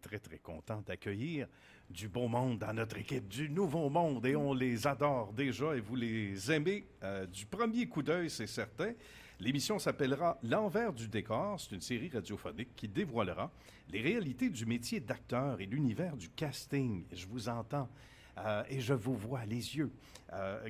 très, très content d'accueillir du beau monde dans notre équipe, du nouveau monde, et on les adore déjà et vous les aimez du premier coup d'œil, c'est certain. L'émission s'appellera L'envers du décor. C'est une série radiophonique qui dévoilera les réalités du métier d'acteur et l'univers du casting. Je vous entends. Et je vous vois les yeux.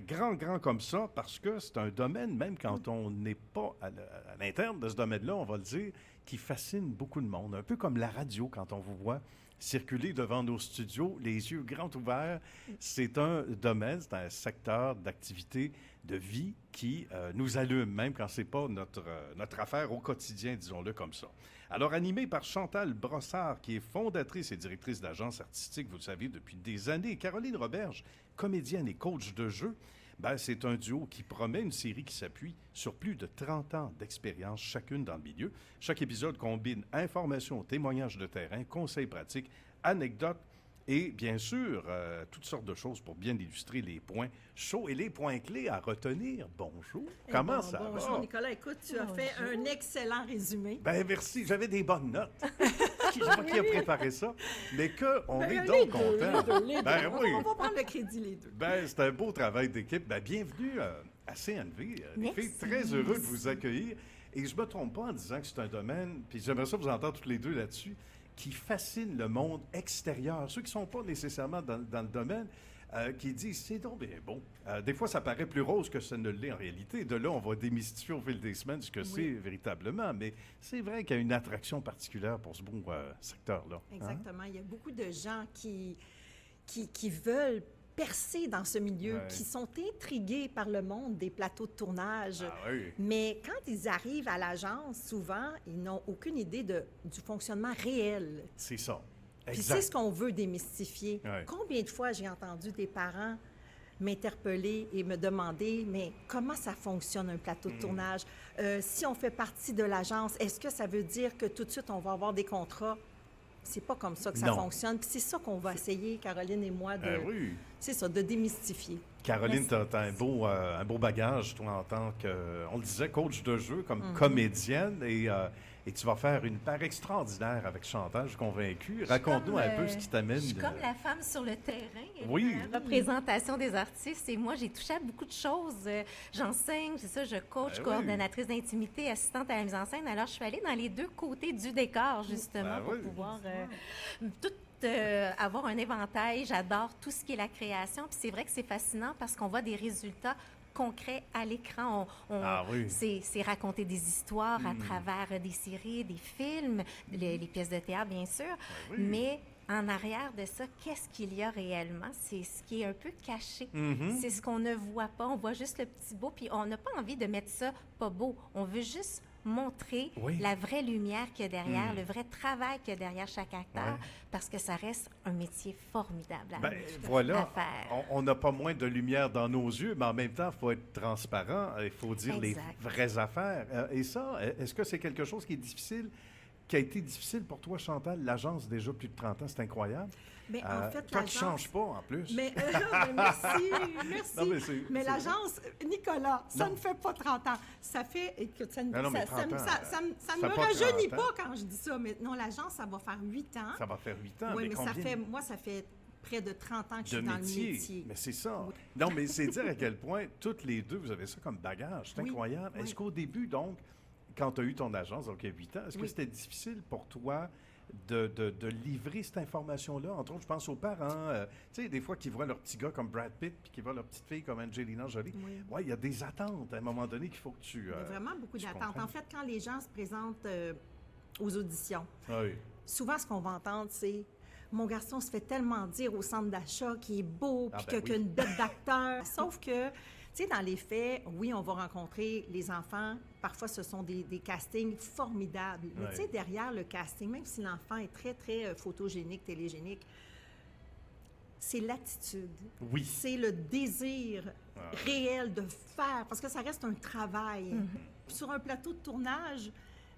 Grand comme ça, parce que c'est un domaine, même quand on n'est pas à l'interne de ce domaine-là, on va le dire, qui fascine beaucoup de monde. Un peu comme la radio, quand on vous voit circuler devant nos studios, les yeux grands ouverts. C'est un domaine, c'est un secteur d'activité, de vie qui nous allume, même quand c'est pas notre affaire au quotidien, disons-le comme ça. Alors, animé par Chantal Brossard, qui est fondatrice et directrice d'agence artistique, vous le savez, depuis des années, Caroline Roberge, comédienne et coach de jeu, ben, c'est un duo qui promet une série qui s'appuie sur plus de 30 ans d'expérience chacune dans le milieu. Chaque épisode combine informations, témoignages de terrain, conseils pratiques, anecdotes et, bien sûr, toutes sortes de choses pour bien illustrer les points chauds et les points clés à retenir. Bonjour. Comment ça va? Bonjour, Nicolas. Écoute, tu as fait un excellent résumé. Ben merci. J'avais des bonnes notes. Je ne sais pas qui a préparé ça, mais qu'on est les donc deux, content. les deux. Ben oui. On va prendre le crédit, les deux. Ben, c'est un beau travail d'équipe. Ben, bienvenue à CNV. Les filles, très heureux de vous accueillir. Et je ne me trompe pas en disant que c'est un domaine, puis j'aimerais ça vous entendre toutes les deux là-dessus, qui fascine le monde extérieur. Ceux qui ne sont pas nécessairement dans le domaine, qui disent, c'est donc bien bon. Des fois, ça paraît plus rose que ça ne l'est en réalité. De là, on va démystifier au fil des semaines ce que c'est véritablement. Mais c'est vrai qu'il y a une attraction particulière pour ce bon secteur-là. Exactement. Il y a beaucoup de gens qui veulent percer dans ce milieu, qui sont intrigués par le monde des plateaux de tournage. Ah oui. Mais quand ils arrivent à l'agence, souvent, ils n'ont aucune idée du fonctionnement réel. C'est ça. Puis Exact. c'est ce qu'on veut démystifier. Ouais. Combien de fois j'ai entendu des parents m'interpeller et me demander, mais comment ça fonctionne un plateau de tournage? Si on fait partie de l'agence, est-ce que ça veut dire que tout de suite on va avoir des contrats? C'est pas comme ça que ça fonctionne. Puis c'est ça qu'on va essayer, Caroline et moi, c'est ça, de démystifier. Caroline, tu as un beau bagage, toi, en tant que, on le disait, coach de jeu, comme comédienne, et tu vas faire une part extraordinaire avec Chantal, je suis convaincu. Raconte-nous un peu ce qui t'amène. Je suis comme la femme sur le terrain, Oui. la représentation des artistes. Et moi, j'ai touché à beaucoup de choses. J'enseigne, c'est ça, je coach, coordonnatrice d'intimité, assistante à la mise en scène. Alors, je suis allée dans les deux côtés du décor, justement, pour pouvoir avoir un éventail. J'adore tout ce qui est la création. Puis c'est vrai que c'est fascinant parce qu'on voit des résultats concrets à l'écran. C'est raconter des histoires à travers des séries, des films, les pièces de théâtre, bien sûr. Mais en arrière de ça, qu'est-ce qu'il y a réellement? C'est ce qui est un peu caché. C'est ce qu'on ne voit pas. On voit juste le petit beau, puis on n'a pas envie de mettre ça pas beau. On veut juste montrer la vraie lumière qu'il y a derrière, le vrai travail qu'il y a derrière chaque acteur, parce que ça reste un métier formidable à faire. On n'a pas moins de lumière dans nos yeux, mais en même temps, il faut être transparent, il faut dire les vraies affaires. Et ça, est-ce que c'est quelque chose qui a été difficile pour toi, Chantal, l'agence déjà plus de 30 ans, c'est incroyable. Mais en fait, toi qui ne changes pas, en plus. Mais, merci. Non, mais l'agence, Nicolas, ça ne fait pas 30 ans. Ça fait... Écoute, ça ne me rajeunit pas quand je dis ça. Mais non, l'agence, ça va faire 8 ans. Ça va faire 8 ans. Oui, mais ça fait près de 30 ans que je suis dans le métier. Mais c'est ça. Oui. Non, mais c'est dire à quel point, toutes les deux, vous avez ça comme bagage. C'est incroyable. Est-ce qu'au début, donc, quand tu as eu ton agence, donc il y a 8 ans, est-ce que c'était difficile pour toi de livrer cette information-là? Entre autres, je pense aux parents, tu sais, des fois qui voient leur petit gars comme Brad Pitt puis qui voient leur petite fille comme Angelina Jolie. Oui, il y a des attentes à un moment donné qu'il faut que tu... il y a vraiment beaucoup d'attentes. En fait, quand les gens se présentent aux auditions, souvent ce qu'on va entendre, c'est « Mon garçon se fait tellement dire au centre d'achat qu'il est beau puis qu'il a une bête d'acteur. » Sauf que... Tu sais, dans les faits, oui, on va rencontrer les enfants. Parfois, ce sont des castings formidables. Mais tu sais, derrière le casting, même si l'enfant est très, très photogénique, télégénique, c'est l'attitude. Oui. C'est le désir réel de faire, parce que ça reste un travail. Sur un plateau de tournage,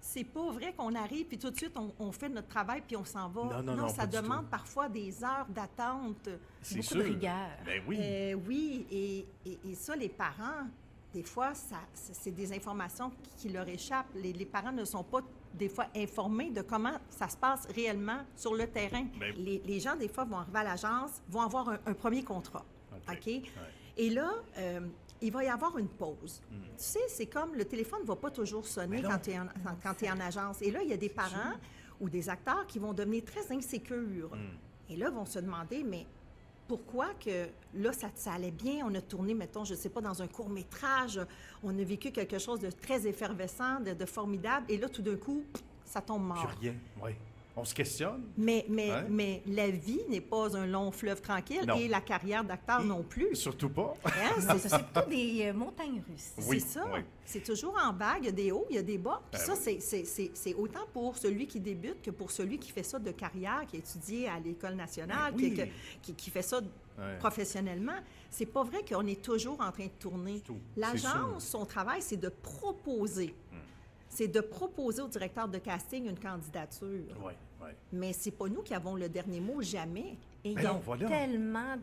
c'est pas vrai qu'on arrive puis tout de suite on fait notre travail puis on s'en va. Non, ça demande parfois des heures d'attente, beaucoup de rigueur. Ben oui. Oui, et ça, les parents, des fois, c'est des informations qui leur échappent. Les parents ne sont pas des fois informés de comment ça se passe réellement sur le terrain. Ben, les gens, des fois, vont arriver à l'agence, vont avoir un premier contrat. OK? Ouais. Et là, il va y avoir une pause. Tu sais, c'est comme le téléphone ne va pas toujours sonner quand tu es en agence. Et là, il y a des parents ou des acteurs qui vont devenir très insécures. Et là, vont se demander, mais pourquoi que là, ça allait bien, on a tourné, mettons, je ne sais pas, dans un court-métrage, on a vécu quelque chose de très effervescent, de formidable, et là, tout d'un coup, ça tombe mort. Plus rien, oui. On se questionne. Mais la vie n'est pas un long fleuve tranquille et la carrière d'acteur non plus. Surtout pas. Hein? C'est plutôt des montagnes russes. Oui, c'est ça. Oui. C'est toujours en vague. Il y a des hauts, il y a des bas. Puis ça, c'est autant pour celui qui débute que pour celui qui fait ça de carrière, qui a étudié à l'École nationale, qui fait ça professionnellement. C'est pas vrai qu'on est toujours en train de tourner. L'agence, son travail, c'est de proposer. C'est de proposer au directeur de casting une candidature. Oui, oui. Mais c'est pas nous qui avons le dernier mot, jamais. Et il y a tellement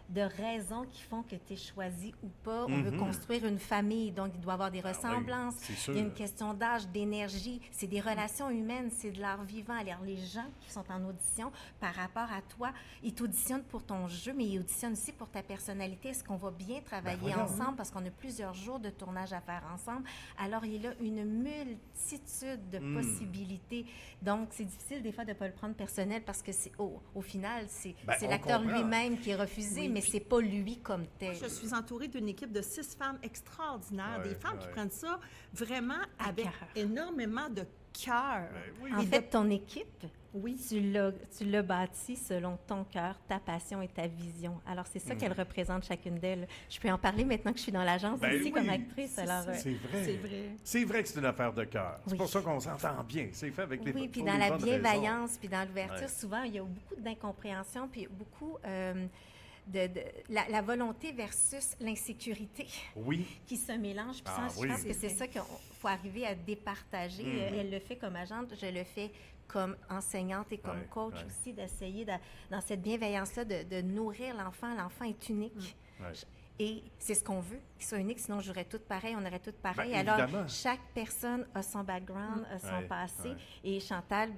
de raisons qui font que tu es choisi ou pas. On veut construire une famille, donc il doit y avoir des ressemblances. Oui, il y a une question d'âge, d'énergie. C'est des relations humaines, c'est de l'art vivant. Alors, les gens qui sont en audition, par rapport à toi, ils t'auditionnent pour ton jeu, mais ils auditionnent aussi pour ta personnalité. Est-ce qu'on va bien travailler ensemble? Parce qu'on a plusieurs jours de tournage à faire ensemble. Alors, il y a là une multitude de possibilités. Donc, c'est difficile des fois de ne pas le prendre personnel parce que au final, c'est l'acteur lui-même qui est refusé, mais c'est pas lui comme tel. Je suis entourée d'une équipe de 6 femmes extraordinaires, des femmes qui prennent ça vraiment avec énormément de cœur. En fait, ton équipe, tu l'as bâtie selon ton cœur, ta passion et ta vision. Alors, c'est ça qu'elle représente chacune d'elles. Je peux en parler maintenant que je suis dans l'agence ici comme actrice. Alors, c'est vrai. C'est vrai que c'est une affaire de cœur. C'est pour ça qu'on s'entend bien. C'est fait avec les Oui, puis dans la bienveillance, puis dans l'ouverture, souvent, il y a beaucoup d'incompréhension, puis beaucoup... la volonté versus l'insécurité qui se mélange. Puis ça, je pense que c'est ça qu'il faut arriver à départager. Elle le fait comme agente, je le fais comme enseignante et comme coach aussi, d'essayer, dans cette bienveillance-là, de nourrir l'enfant. L'enfant est unique. Et c'est ce qu'on veut, qu'il soit unique, sinon j'aurais toutes pareil, on aurait toutes pareil. Alors, chaque personne a son background, a son passé. Et Chantal,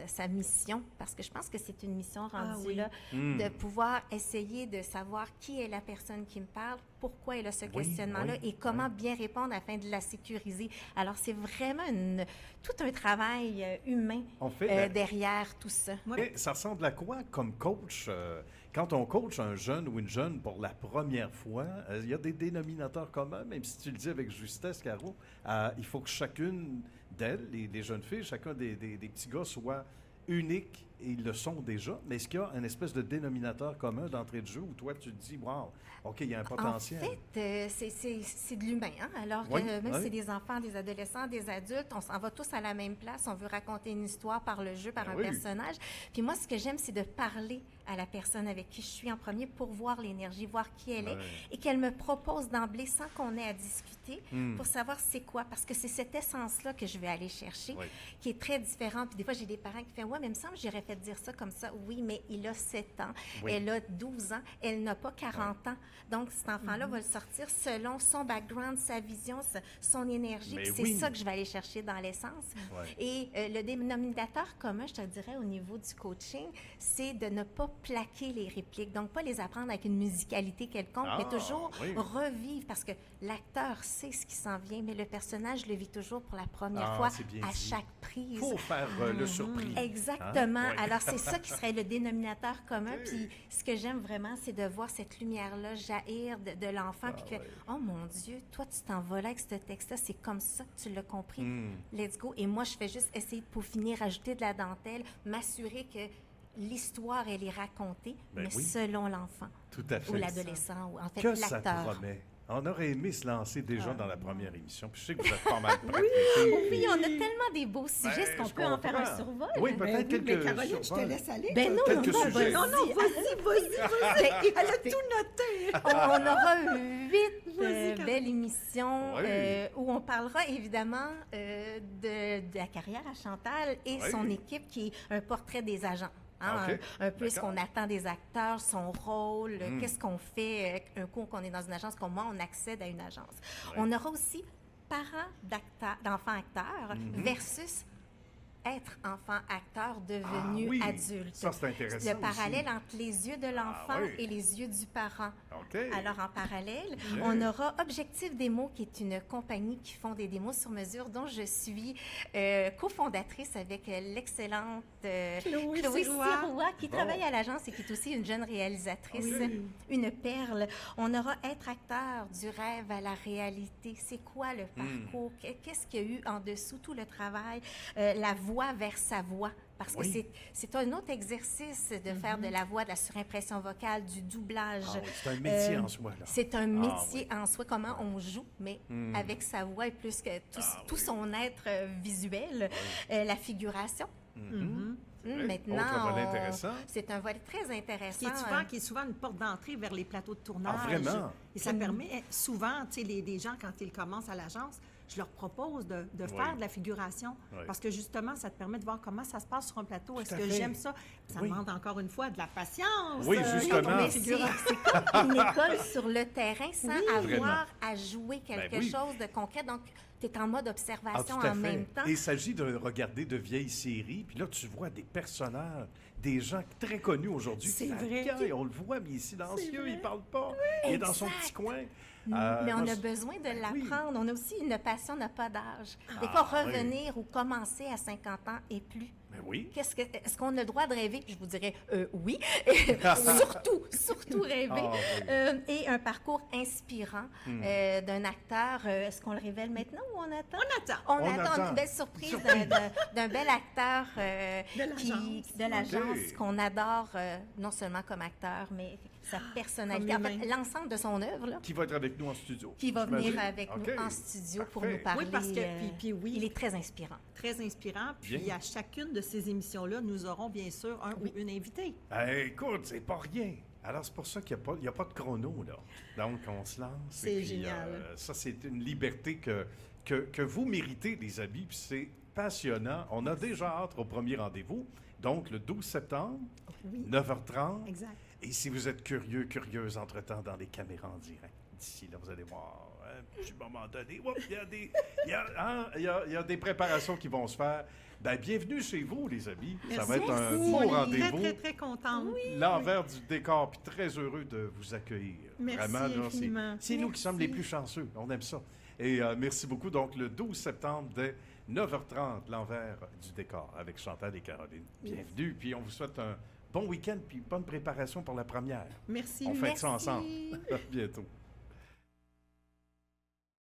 sa mission, parce que je pense que c'est une mission rendue là, de pouvoir essayer de savoir qui est la personne qui me parle, pourquoi elle a ce questionnement-là et comment bien répondre afin de la sécuriser. Alors, c'est vraiment tout un travail humain derrière tout ça. Et ça ressemble à quoi comme coach? Quand on coach un jeune ou une jeune pour la première fois, il y a des dénominateurs communs, même si tu le dis avec justesse, Caro. Il faut que chacune d'elles, les jeunes filles, chacun des petits gars soit unique, et ils le sont déjà. Mais est-ce qu'il y a une espèce de dénominateur commun d'entrée de jeu où toi, tu te dis, wow, OK, il y a un potentiel? En fait, c'est de l'humain. Hein? Alors, même si c'est des enfants, des adolescents, des adultes, on s'en va tous à la même place. On veut raconter une histoire par le jeu, par un personnage. Puis moi, ce que j'aime, c'est de parler à la personne avec qui je suis en premier pour voir l'énergie, voir qui elle est et qu'elle me propose d'emblée sans qu'on ait à discuter pour savoir c'est quoi. Parce que c'est cette essence-là que je vais aller chercher qui est très différente. Puis des fois, j'ai des parents qui font « Ouais, mais il me semble que j'aurais fait dire ça comme ça. » Oui, mais il a 7 ans, elle a 12 ans, elle n'a pas 40 ans. Donc, cet enfant-là va le sortir selon son background, sa vision, son énergie. Puis c'est ça que je vais aller chercher dans l'essence. Et le dénominateur commun, je te dirais, au niveau du coaching, c'est de ne pas plaquer les répliques. Donc, pas les apprendre avec une musicalité quelconque, mais toujours revivre parce que l'acteur sait ce qui s'en vient, mais le personnage le vit toujours pour la première fois à chaque prise. Il faut faire le surpris. Exactement. Alors, c'est ça qui serait le dénominateur commun. Puis, ce que j'aime vraiment, c'est de voir cette lumière-là jaillir de l'enfant. Puis que, oh mon Dieu, toi, tu t'en vas là avec ce texte-là. C'est comme ça que tu l'as compris. Let's go. Et moi, je fais juste essayer de peaufiner, rajouter de la dentelle, m'assurer que l'histoire, elle est racontée, mais selon l'enfant. Tout à fait. Ou l'adolescent, ou en fait, l'acteur. Ça promet. On aurait aimé se lancer déjà dans la première émission. Puis je sais que vous êtes pas mal pratiqués. Oui, on a tellement des beaux sujets. Est-ce qu'on peut en faire un survol? Oui, peut-être quelques... Mais Caroline, je te laisse aller. Non, vas-y. Elle a tout noté. On aura 8 belles émissions où on parlera évidemment de la carrière à Chantal et son équipe qui est un portrait des agents. Un peu ce qu'on attend des acteurs, son rôle, qu'est-ce qu'on fait un coup qu'on est dans une agence, comment on accède à une agence. On aura aussi parents d'enfants acteurs versus être enfant acteur devenu adulte. Ça, c'est intéressant. Le parallèle aussi. entre les yeux de l'enfant et les yeux du parent. Okay. Alors, en parallèle, on aura Objectif Démo, qui est une compagnie qui font des démos sur mesure, dont je suis cofondatrice avec l'excellente Chloé Sirois, qui travaille à l'agence et qui est aussi une jeune réalisatrice, une perle. On aura être acteur du rêve à la réalité. C'est quoi le parcours? Qu'est-ce qu'il y a eu en dessous, tout le travail, la voix vers sa voix? Parce que c'est un autre exercice de faire de la voix, de la surimpression vocale, du doublage. C'est un métier en soi. C'est un métier en soi, comment on joue, mais avec sa voix et plus que tout son être visuel, la figuration. Maintenant, c'est un volet très intéressant. Qui est souvent une porte d'entrée vers les plateaux de tournage. Ah, vraiment? Et ça permet souvent, tu sais, les gens, quand ils commencent à l'agence, je leur propose de faire de la figuration. Parce que justement, ça te permet de voir comment ça se passe sur un plateau. Est-ce que j'aime ça? Ça demande encore une fois de la patience. Oui, justement. C'est comme une école sur le terrain sans avoir à jouer quelque chose de concret. Donc, tu es en mode observation en même temps. Et il s'agit de regarder de vieilles séries, puis là, tu vois des personnages, des gens très connus aujourd'hui. C'est vrai. On le voit, mais il est silencieux, il ne parle pas. Il est dans son petit coin. Mais on a besoin de l'apprendre. On a aussi une passion n'a pas d'âge. Des fois, revenir ou commencer à 50 ans et plus. Mais oui. Est-ce qu'on a le droit de rêver? Je vous dirais oui. surtout rêver. Et un parcours inspirant d'un acteur. Est-ce qu'on le révèle maintenant ou on attend? On attend une belle surprise d'un bel acteur de l'agence qu'on adore, non seulement comme acteur, mais sa personnalité, en fait, l'ensemble de son œuvre. Là, qui va être avec nous en studio. Qui va venir avec nous en studio pour nous parler. Oui, parce que, il est très inspirant. Très inspirant. Puis à chacune de ces émissions-là, nous aurons bien sûr un ou une invitée. Écoute, c'est pas rien. Alors, c'est pour ça qu'il n'y a pas de chrono, là. Donc, on se lance. C'est génial. Ça, c'est une liberté que vous méritez, les amis, puis c'est passionnant. On a déjà hâte au premier rendez-vous. Donc, le 12 septembre, 9h30. Exact. Et si vous êtes curieuse, entre-temps, dans les caméras en direct, d'ici là, vous allez voir, un petit moment donné, il y a des préparations qui vont se faire. Bien, bienvenue chez vous, les amis. Merci. Ça va être un beau rendez-vous. Très, très, très contente. L'envers du décor, puis très heureux de vous accueillir. Merci infiniment. C'est nous qui sommes les plus chanceux. On aime ça. Et merci beaucoup. Donc, le 12 septembre, dès 9h30, l'envers du décor avec Chantal et Caroline. Bienvenue. Puis on vous souhaite un bon week-end puis bonne préparation pour la première. Merci. On fait ça ensemble. À bientôt.